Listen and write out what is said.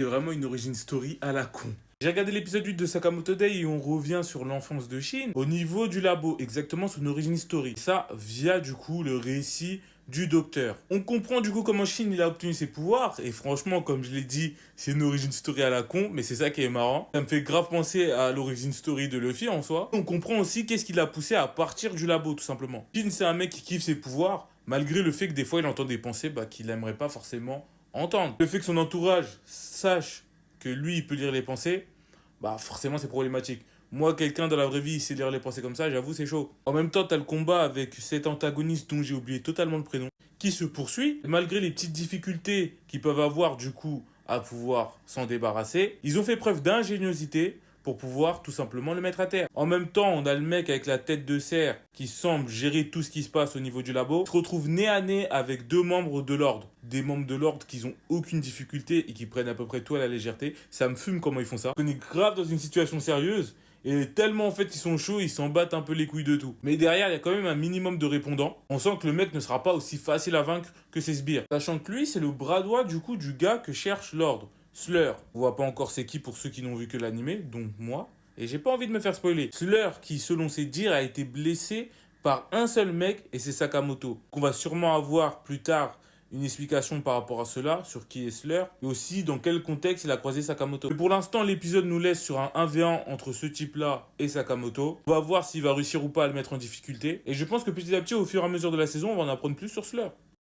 C'est vraiment une origin story à la con. J'ai regardé l'épisode 8 de Sakamoto Day et on revient sur l'enfance de Shin au niveau du labo, exactement son origin story. Ça via du coup le récit du docteur. On comprend du coup comment Shin il a obtenu ses pouvoirs et franchement comme je l'ai dit c'est une origin story à la con mais c'est ça qui est marrant. Ça me fait grave penser à l'origin story de Luffy en soi. On comprend aussi qu'est-ce qui l'a poussé à partir du labo tout simplement. Shin c'est un mec qui kiffe ses pouvoirs malgré le fait que des fois il entend des pensées qu'il n'aimerait pas forcément entendre. Le fait que son entourage sache que lui il peut lire les pensées, forcément c'est problématique. Moi, quelqu'un dans la vraie vie, il sait lire les pensées comme ça, j'avoue, c'est chaud. En même temps, t'as le combat avec cet antagoniste dont j'ai oublié totalement le prénom, qui se poursuit. Malgré les petites difficultés qu'ils peuvent avoir, du coup, à pouvoir s'en débarrasser, ils ont fait preuve d'ingéniosité pour pouvoir tout simplement le mettre à terre. En même temps, on a le mec avec la tête de cerf qui semble gérer tout ce qui se passe au niveau du labo. Il se retrouve nez à nez avec deux membres de l'ordre. Des membres de l'ordre qui n'ont aucune difficulté et qui prennent à peu près tout à la légèreté. Ça me fume comment ils font ça. On est grave dans une situation sérieuse. Et tellement en fait ils sont chauds, ils s'en battent un peu les couilles de tout. Mais derrière, il y a quand même un minimum de répondants. On sent que le mec ne sera pas aussi facile à vaincre que ses sbires. Sachant que lui, c'est le bras droit du coup du gars que cherche l'ordre. Slur. On voit pas encore c'est qui pour ceux qui n'ont vu que l'animé, donc moi. Et j'ai pas envie de me faire spoiler. Slur qui, selon ses dires, a été blessé par un seul mec et c'est Sakamoto. Qu'on va sûrement avoir plus tard une explication par rapport à cela, sur qui est Slur, et aussi dans quel contexte il a croisé Sakamoto. Mais pour l'instant, l'épisode nous laisse sur un 1v1 entre ce type-là et Sakamoto. On va voir s'il va réussir ou pas à le mettre en difficulté. Et je pense que petit à petit, au fur et à mesure de la saison, on va en apprendre plus sur Slur.